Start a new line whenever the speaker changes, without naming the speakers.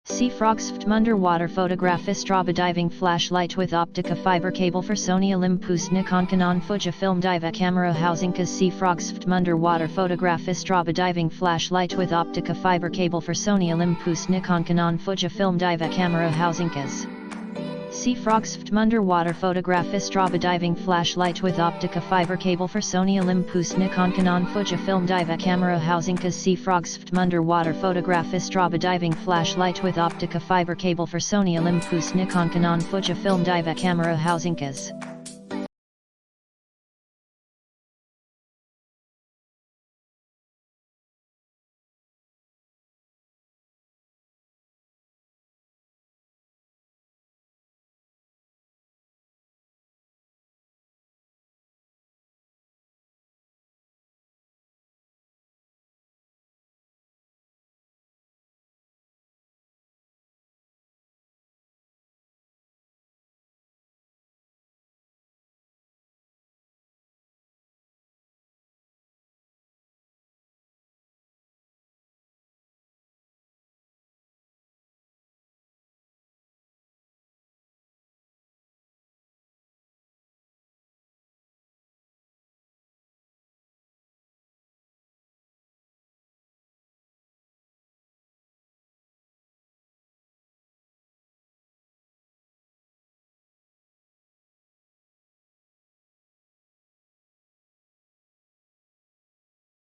Seafrogs 328FT underwater photograph Strobe diving flashlight with Optical fiber cable for Sony Olympus Nikon Canon Fujifilm diva camera housing Seafrogs 328FT underwater photograph Strobe diving flashlight with Optical fiber cable for Sony Olympus Nikon Canon Fujifilm diva camera housing Seafrogs 328FT underwater photograph Strobe diving flashlight with Optical fiber cable for Sony Olympus Nikon Canon Fujifilm diva camera housing Seafrogs 328FT underwater photograph Strobe diving flashlight with Optical fiber cable for Sony Olympus Nikon Canon Fujifilm diva camera housing